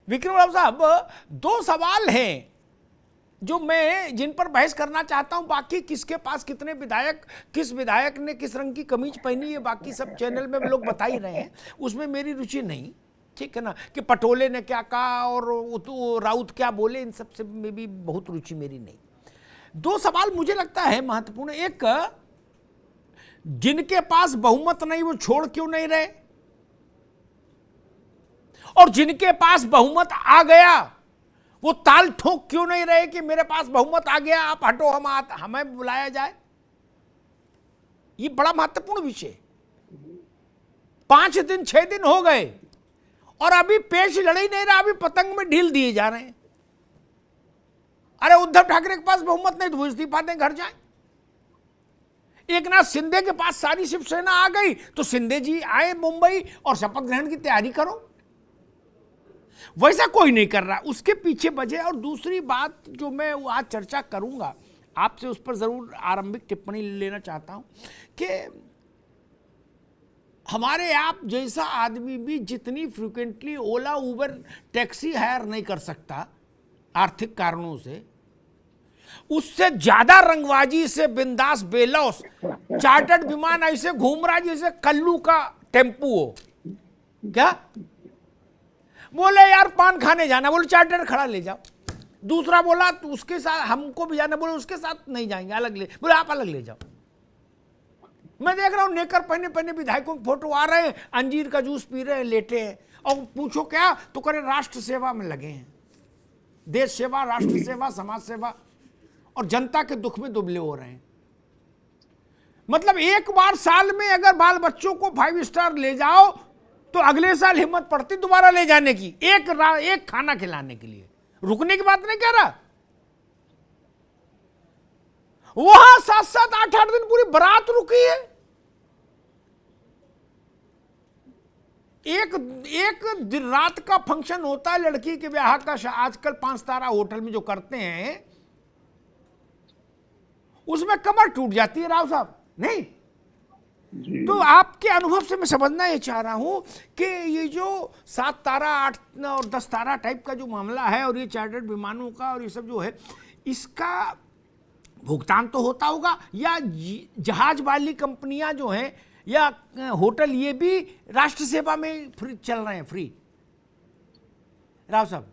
विक्रम राव साहब, दो सवाल हैं जो मैं जिन पर बहस करना चाहता हूं। बाकी किसके पास कितने विधायक, किस विधायक ने किस रंग की कमीज पहनी है, बाकी सब चैनल में लोग बता ही रहे हैं, उसमें मेरी रुचि नहीं, ठीक है ना। कि पटोले ने क्या कहा और राउत क्या बोले, इन सब से में भी बहुत रुचि मेरी नहीं। दो सवाल मुझे लगता है महत्वपूर्ण। एक, जिनके पास बहुमत नहीं वो छोड़ क्यों नहीं रहे, और जिनके पास बहुमत आ गया वो ताल ठोक क्यों नहीं रहे कि मेरे पास बहुमत आ गया, आप हटो, हमें बुलाया जाए। ये बड़ा महत्वपूर्ण विषय। 5 दिन 6 दिन हो गए और अभी पेश लड़ ही नहीं रहा, अभी पतंग में ढील दिए जा रहे हैं। अरे उद्धव ठाकरे के पास बहुमत नहीं तो वो इस्तीफा दें, घर जाएं। एकनाथ शिंदे के पास सारी शिवसेना आ गई तो शिंदे जी आए मुंबई और शपथ ग्रहण की तैयारी करो। वैसा कोई नहीं कर रहा, उसके पीछे वजह। और दूसरी बात जो मैं आज चर्चा करूंगा आपसे, उस पर जरूर आरंभिक टिप्पणी लेना चाहता हूं कि हमारे आप जैसा आदमी भी जितनी फ्रिक्वेंटली ओला उबर टैक्सी हायर नहीं कर सकता आर्थिक कारणों से, उससे ज्यादा रंगबाजी से बिंदास बेलौस चार्टर्ड विमान ऐसे घूम रहा जैसे कल्लू का टेम्पू हो। क्या बोले यार पान खाने जाना, बोले चार्टर खड़ा ले जाओ। दूसरा बोला तो उसके साथ हमको भी जाना, बोले उसके साथ नहीं जाएंगे, अलग ले, बोले आप अलग ले जाओ। मैं देख रहा हूं नेकर पहने पहने विधायकों की फोटो आ रहे हैं, अंजीर का जूस पी रहे हैं, लेटे हैं, और पूछो क्या तो करे राष्ट्र सेवा में लगे हैं। देश सेवा, राष्ट्र सेवा, समाज सेवा, और जनता के दुख में दुबले हो रहे हैं। मतलब एक बार साल में अगर बाल बच्चों को 5 स्टार ले जाओ तो अगले साल हिम्मत पड़ती दोबारा ले जाने की, एक खाना खिलाने के लिए। रुकने की बात नहीं कह रहा, वहां 7-7 8-8 दिन पूरी बारात रुकी है। एक दिन रात का फंक्शन होता है लड़की के ब्याह का, आजकल 5 तारा होटल में जो करते हैं उसमें कमर टूट जाती है राव साहब, नहीं? तो आपके अनुभव से मैं समझना ये चाह रहा हूं कि ये जो 7 तारा 8 और 10 तारा टाइप का जो मामला है, और ये चार्टर्ड विमानों का और ये सब जो है, इसका भुगतान तो होता होगा, या जहाज वाली कंपनियां जो हैं या होटल ये भी राष्ट्र सेवा में फ्री चल रहे हैं, फ्री? राव साहब।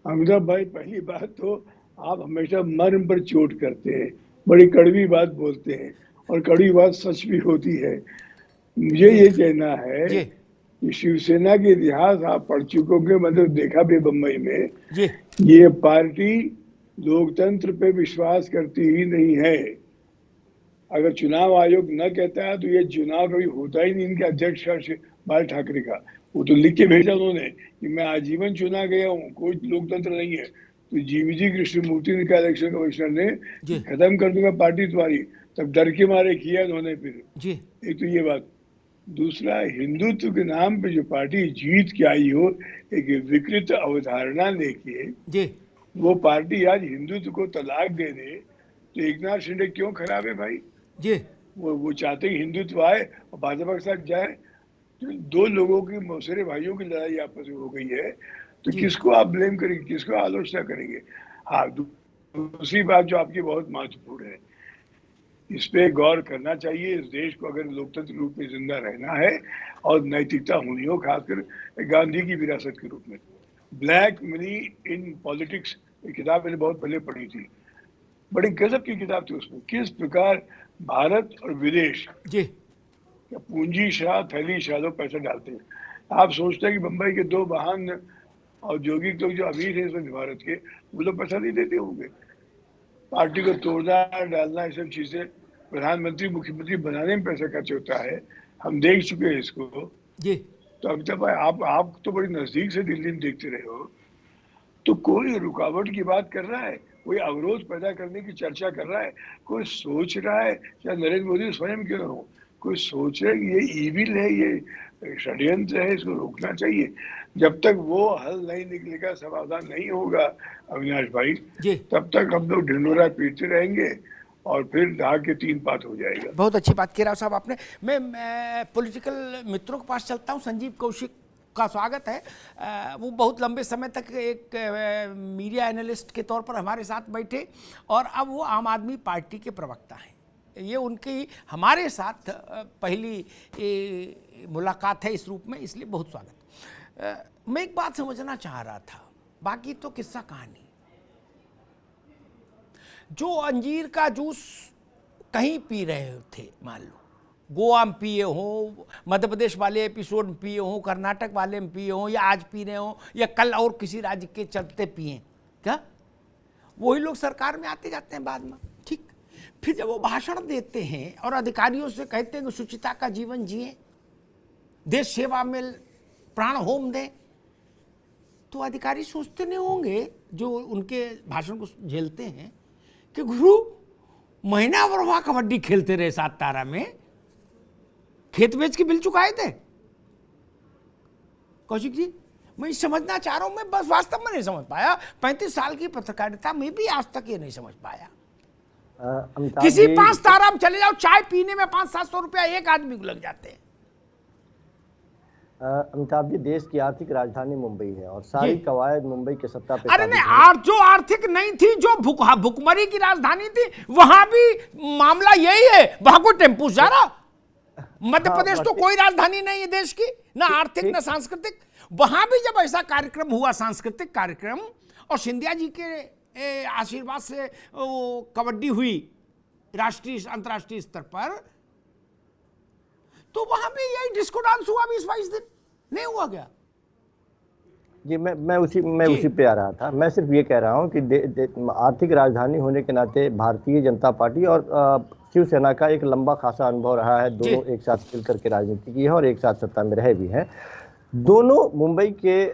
अमिताभ भाई, पहली बात तो आप हमेशा मर्म पर चोट करते हैं, बड़ी कड़वी बात बोलते हैं, और कड़वी बात सच भी होती है। मुझे ये कहना है कि शिवसेना के इतिहास आप पढ़ चुके होंगे, मतलब देखा भी बम्बई में, ये पार्टी लोकतंत्र पे विश्वास करती ही नहीं है। अगर चुनाव आयोग न कहता है तो ये चुनाव कभी होता ही नहीं। इनके अध्यक्ष बाल ठाकरे का वो तो लिख के भेजा उन्होंने कि मैं आजीवन चुना गया हूँ, कोई लोकतंत्र नहीं है। तो जीवीजी कृष्णमूर्ति ने कहा इलेक्शन कमिश्नर ने, खत्म कर दूंगा पार्टी तुम्हारी, तब डर के मारे किया उन्होंने। फिर एक तो ये बात। दूसरा, हिंदुत्व के नाम पे जो पार्टी जीत के आई हो एक विकृत अवधारणा लेके, वो पार्टी आज हिंदुत्व को तलाक दे दे तो एकनाथ शिंदे क्यों खराब है भाई? वो चाहते हैं हिंदुत्व आए और भाजपा के साथ जाए। तो 2 लोगों की, मौसेरे भाइयों की लड़ाई आपस में हो गई है, तो किसको आप ब्लेम करेंगे, किसको आलोचना करेंगे? हाँ, दूसरी बात जो आपकी बहुत महत्वपूर्ण है, इस पे गौर करना चाहिए। इस देश को अगर लोकतंत्र रूप में जिंदा रहना है और नैतिकता होनी हो, खासकर गांधी की विरासत के रूप में। ब्लैक मनी इन पॉलिटिक्स, ये किताब मैंने बहुत पहले पढ़ी थी, बड़ी गजब की किताब थी। उसमें किस प्रकार भारत और विदेश पूंजी शाह, थैली शाह लोग पैसा डालते हैं। आप सोचते हैं कि बंबई के 2 महान औद्योगिक लोग जो अमीर है इसमें भारत के, वो लोग पैसा नहीं देते होंगे? पार्टी को तोड़ना, डालना, ये सब चीजें, प्रधानमंत्री मुख्यमंत्री बनाने में पैसा खर्च होता है। हम देख चुके हैं इसको। तो अमिताभ भाई, आप तो बड़ी नजदीक से दिल्ली में देखते रहे हो, तो कोई रुकावट की बात कर रहा है, कोई अवरोध पैदा करने की चर्चा कर रहा है, कोई सोच रहा है, या नरेंद्र मोदी स्वयं क्यों हो, कोई सोच रहे ये ईविल है, ये षड्यंत्र है, इसको रोकना चाहिए। जब तक वो हल नहीं निकलेगा, समाधान नहीं होगा अविनाश भाई, तब तक हम लोग ढिंढोरा पीटते रहेंगे और फिर दाग के 3 पात हो जाएगा। बहुत अच्छी बात की राव साहब आपने। मैं पॉलिटिकल मित्रों के पास चलता हूं। संजीव कौशिक का स्वागत है। वो बहुत लंबे समय तक एक मीडिया एनालिस्ट के तौर पर हमारे साथ बैठे और अब वो आम आदमी पार्टी के प्रवक्ता हैं। ये उनकी हमारे साथ पहली मुलाकात है इस रूप में, इसलिए बहुत स्वागत। मैं एक बात समझना चाह रहा था, बाकी तो किस्सा कहानी। जो अंजीर का जूस कहीं पी रहे थे, मान लो गोवा में पिए हो, मध्य प्रदेश वाले एपिसोड में पिए हो, कर्नाटक वाले में पिए हो, या आज पी रहे हो, या कल और किसी राज्य के चलते पिए, क्या वही लोग सरकार में आते जाते हैं बाद में? ठीक। फिर जब वो भाषण देते हैं और अधिकारियों से कहते हैं कि शुचिता का जीवन जिए, देश सेवा में प्राण होम दें, तो अधिकारी सोचते नहीं होंगे जो उनके भाषण को झेलते हैं कि गुरु महीना भर वहां कबड्डी खेलते रहे 7 तारा में, खेत बेच के बिल चुकाए थे। कौशिक जी, मैं समझना चाह रहा हूं, मैं बस वास्तव में नहीं समझ पाया। 35 साल की पत्रकारिता में भी आज तक ये नहीं समझ पाया। किसी 5 तारा में चले जाओ, चाय पीने में 500-700 रुपया एक आदमी को लग जाते हैं। अमिताभ जी, देश की आर्थिक राजधानी मुंबई है और सारी कवायद मुंबई के सत्ता पे। अरे नहीं, जो आर्थिक नहीं थी, जो भुखमरी की राजधानी थी, वहां भी मामला यही है। वहां कोई टेम्पू जा रहा? मध्य प्रदेश तो कोई राजधानी नहीं है देश की, ना आर्थिक ना सांस्कृतिक। वहां भी जब ऐसा कार्यक्रम हुआ, सांस्कृतिक कार्यक्रम, और सिंधिया जी के आशीर्वाद से वो कबड्डी हुई राष्ट्रीय अंतर्राष्ट्रीय स्तर पर, तो वहां भी यही डिस्को डांस हुआ 20-22 दिन, नहीं हुआ क्या? जी, मैं उसी पे आ रहा था। मैं सिर्फ ये कह रहा हूँ कि आर्थिक राजधानी होने के नाते भारतीय जनता पार्टी और शिवसेना का एक लंबा खासा अनुभव रहा है। दोनों एक साथ मिल करके राजनीति की है और एक साथ सत्ता में रहे भी हैं। दोनों मुंबई के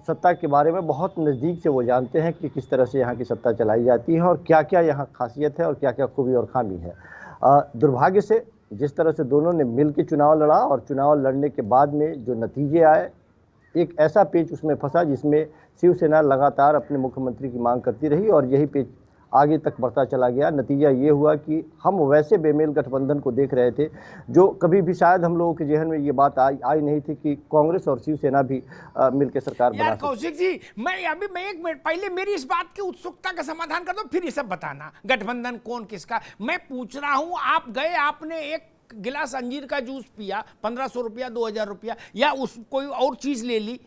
सत्ता के बारे में बहुत नज़दीक से वो जानते हैं कि किस तरह से यहाँ की सत्ता चलाई जाती है और क्या क्या यहाँ खासियत है और क्या क्या खूबी और खामी है। दुर्भाग्य से जिस तरह से दोनों ने मिल के चुनाव लड़ा और चुनाव लड़ने के बाद में जो नतीजे आए, एक ऐसा पेच उसमें फंसा जिसमें शिवसेना लगातार अपने मुख्यमंत्री की मांग करती रही और यही पेच आगे तक बढ़ता चला गया। नतीजा ये हुआ कि हम वैसे बेमेल गठबंधन को देख रहे थे जो कभी भी शायद हम लोगों के जहन में ये बात आई नहीं थी कि कांग्रेस और शिवसेना भी मिलकर सरकार बना सकती। कौशिक जी, मैं एक मिनट पहले मेरी इस बात की उत्सुकता का समाधान कर दो, फिर ये सब बताना गठबंधन कौन किसका। मैं पूछ रहा हूं, आप गए, आपने एक गिलास अंजीर का जूस पिया, 1500 रुपया 2000 रुपया, या उस कोई और चीज ले ली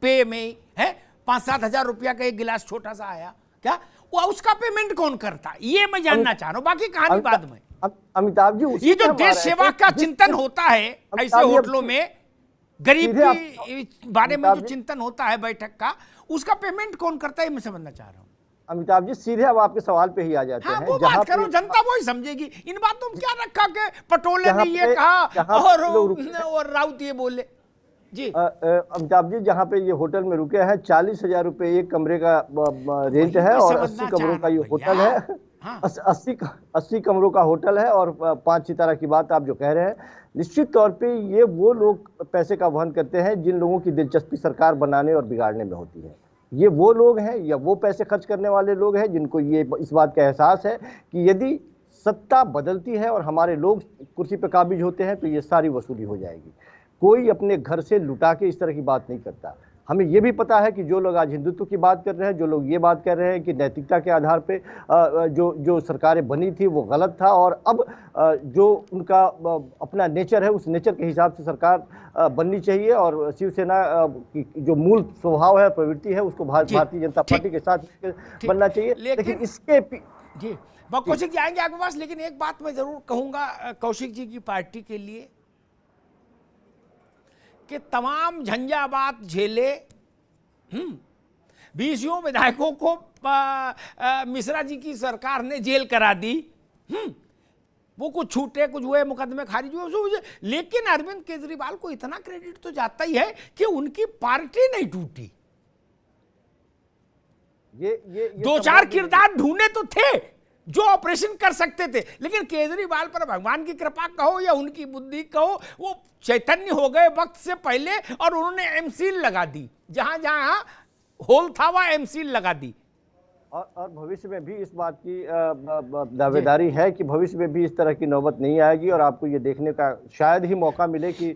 पे में, है 5-7 हजार रुपया का एक गिलास छोटा सा आया, क्या वो उसका पेमेंट कौन करता? ये मैं जानना चाह रहा हूं, बाकी कहानी बाद में। अमिताभ जी, ये जो देश सेवा का चिंतन होता है ऐसे होटलों में, गरीब के बारे में जो चिंतन होता है बैठक का, उसका पेमेंट कौन करता है, मैं समझना चाह रहा हूं। अमिताभ जी, सीधे अब आपके सवाल पे ही आ जाते हैं। वो बात करो, जनता वो ही समझेगी। इन बातों में क्या रखा के पटोले ने ये कहा और राउत ये बोले जी। अमिताभ जी, जहाँ पे ये होटल में रुके हैं, 40,000 रुपए एक कमरे का रेंट है और 80 कमरों का ये होटल है। 80 कमरों का होटल है और 5 सितारा की बात आप जो कह रहे हैं, निश्चित तौर पे ये वो लोग पैसे का वहन करते हैं जिन लोगों की दिलचस्पी सरकार बनाने और बिगाड़ने में होती है। ये वो लोग हैं या वो पैसे खर्च करने वाले लोग हैं जिनको ये इस बात का एहसास है कि यदि सत्ता बदलती है और हमारे लोग कुर्सी पर काबिज होते हैं तो ये सारी वसूली हो जाएगी। कोई अपने घर से लुटा के इस तरह की बात नहीं करता। हमें ये भी पता है कि जो लोग आज हिंदुत्व की बात कर रहे हैं, जो लोग ये बात कर रहे हैं कि नैतिकता के आधार पे जो सरकारें बनी थी वो गलत था और अब जो उनका अपना नेचर है उस नेचर के हिसाब से सरकार बननी चाहिए और शिवसेना की जो मूल स्वभाव है, प्रवृत्ति है, उसको भारतीय जनता पार्टी के साथ बनना चाहिए। लेकिन इसके जी कौशिक जी आएंगे आपके पास, लेकिन एक बात मैं जरूर कहूंगा कौशिक जी की पार्टी के लिए कि तमाम झंझावात झेले 20 विधायकों को मिश्रा जी की सरकार ने जेल करा दी, वो कुछ छूटे, कुछ हुए, मुकदमे खारिज हुए, लेकिन अरविंद केजरीवाल को इतना क्रेडिट तो जाता ही है कि उनकी पार्टी नहीं टूटी। ये 2-4 किरदार ढूंढे तो थे जो ऑपरेशन कर सकते थे, लेकिन केजरीवाल पर भगवान की कृपा कहो या उनकी बुद्धि कहो, वो चैतन्य हो गए वक्त से पहले और उन्होंने एमसील लगा दी, जहां जहां होल था वहां एमसील लगा दी। और भविष्य में भी इस बात की दावेदारी है कि भविष्य में भी इस तरह की नौबत नहीं आएगी और आपको ये देखने का शायद ही मौका मिले कि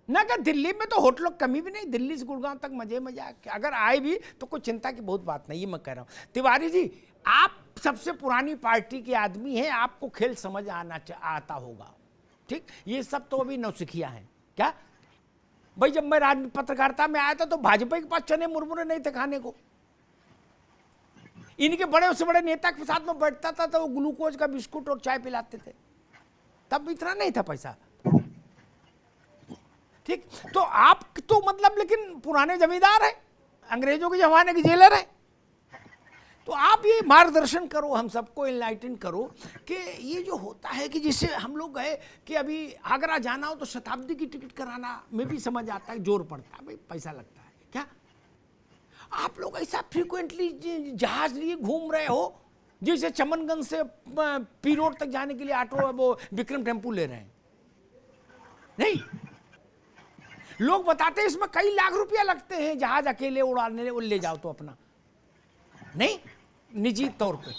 ना कि दिल्ली में तो होटलों की कमी भी नहीं, दिल्ली से गुड़गांव तक मजे मजाक, अगर आए भी तो कोई चिंता की बहुत बात नहीं, ये मैं कह रहा हूँ। तिवारी जी, आप सबसे पुरानी पार्टी के आदमी हैं, आपको खेल समझ आता होगा, ठीक? ये सब तो अभी नौसिखिया हैं क्या भाई? जब मैं पत्रकारिता में आया था तो भाजपा के पास चने मुरमुरे नहीं थे खाने को, इनके बड़े से बड़े नेता के साथ में बैठता था तो वो ग्लूकोज का बिस्कुट और चाय पिलाते थे, तब इतना नहीं था पैसा, ठीक? तो आप तो मतलब लेकिन पुराने जमींदार हैं, अंग्रेजों के जमाने के जेलर हैं, तो आप ये मार्गदर्शन करो, हम सबको इनलाइटन करो कि ये जो होता है कि जिससे हम लोग गए कि अभी आगरा जाना हो तो शताब्दी की टिकट कराना में भी समझ आता है, जोर पड़ता है, भाई पैसा लगता है क्या? आप लोग ऐसा फ्रीक्वेंटली जहाज लिए घूम रहे हो जैसे चमनगंज से पी रोड तक जाने के लिए ऑटो वो विक्रम टेम्पू ले रहे हैं। नहीं, लोग बताते हैं इसमें कई लाख रुपया लगते हैं जहाज अकेले उड़ाने ले जाओ तो अपना, नहीं निजी तौर पे।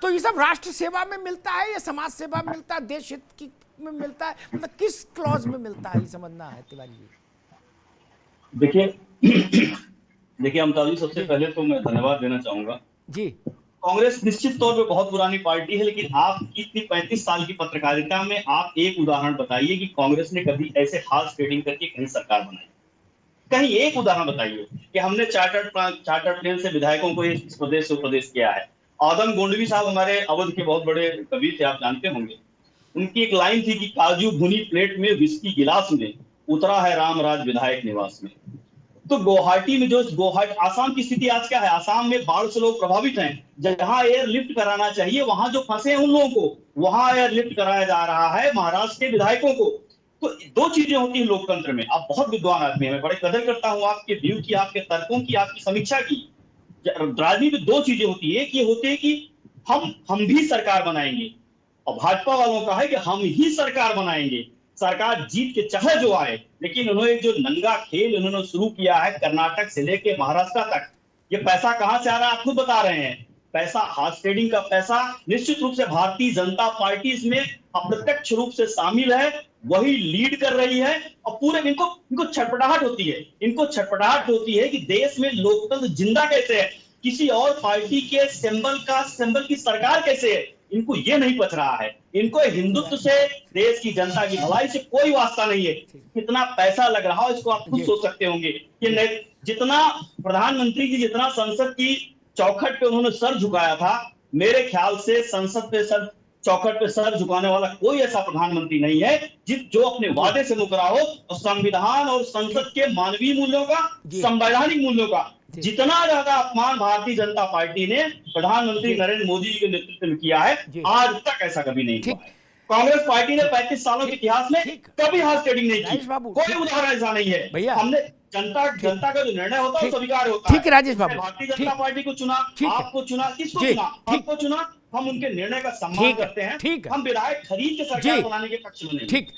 तो ये सब राष्ट्र सेवा में मिलता है या समाज सेवा में मिलता है, देश हित की में मिलता है, मतलब किस क्लॉज में मिलता है, ये समझना है तिवारी जी। देखिए अमिताभ जी, सबसे पहले तो मैं धन्यवाद देना चाहूंगा जी। कांग्रेस निश्चित तौर पे बहुत पुरानी पार्टी है, लेकिन आपकी इतनी 35 साल की पत्रकारिता में आप एक उदाहरण बताइए कि कांग्रेस ने कभी ऐसे हार्श ट्रेडिंग करके कहीं सरकार बनाई, कहीं एक उदाहरण बताइए कि हमने चार्टर्ड प्लेन से विधायकों को इस प्रदेश से प्रदेश किया है। आदम गोंडवी साहब हमारे अवध के बहुत बड़े कवि थे, आप जानते होंगे, उनकी एक लाइन थी कि काजू भुनी प्लेट में विस्की गिलास में उतरा है रामराज विधायक निवास में। तो गुवाहाटी में आसाम की स्थिति आज क्या है, आसाम में बाढ़ से लोग प्रभावित हैं, जहां एयरलिफ्ट कराना चाहिए वहां जो फंसे हैं उन लोगों को वहां एयरलिफ्ट कराया जा रहा है महाराष्ट्र के विधायकों को। तो दो चीजें होती हैं लोकतंत्र में। आप बहुत विद्वान आदमी हैं, मैं बड़े कदर करता हूं आपके व्यू की, आपके तर्कों की, आपकी समीक्षा की। राजनीति में दो चीजें होती है, एक ये होती है कि हम भी सरकार बनाएंगे, और भाजपा वालों का है कि हम ही सरकार बनाएंगे, सरकार जीत के चाहे जो आए। लेकिन उन्होंने जो नंगा खेल उन्होंने शुरू किया है कर्नाटक से लेके महाराष्ट्र तक, ये पैसा कहां से आ रहा है आप खुद बता रहे हैं। पैसा हार्स ट्रेडिंग का पैसा निश्चित रूप से भारतीय जनता पार्टी इसमें अप्रत्यक्ष रूप से शामिल है, वही लीड कर रही है। और पूरे इनको छटपटाहट होती है कि देश में लोकतंत्र जिंदा कैसे है, किसी और पार्टी के सिंबल की सरकार कैसे है, इनको ये नहीं पच रहा है। इनको हिंदुत्व से, देश की जनता की भलाई से कोई वास्ता नहीं है। कितना पैसा लग रहा हो इसको आप खुद सोच सकते होंगे कि जितना प्रधानमंत्री जी जितना संसद की चौखट पे उन्होंने सर झुकाया था, मेरे ख्याल से संसद पे चौखट पे सर झुकाने वाला कोई ऐसा प्रधानमंत्री नहीं है जो अपने वादे से मुकरा हो। और संविधान और संसद के मानवीय मूल्यों का, संवैधानिक मूल्यों का जितना ज्यादा अपमान भारतीय जनता पार्टी ने प्रधानमंत्री नरेंद्र मोदी जी के नेतृत्व में किया है, आज तक ऐसा कभी नहीं हुआ है। कांग्रेस पार्टी ने 35 सालों के इतिहास में कभी हार्स ट्रेडिंग नहीं की, कोई उदाहरण ऐसा नहीं है। हमने जनता का जो निर्णय होता है वो स्वीकार होता है। ठीक है राजेश बाबू, भारतीय जनता पार्टी को चुना, आपको चुना, किसको चुना, हमको चुना, हम उनके निर्णय का सम्मान करते हैं। हम विधायक खरीद के सरकार बनाने के पक्ष में नहीं। ठीक।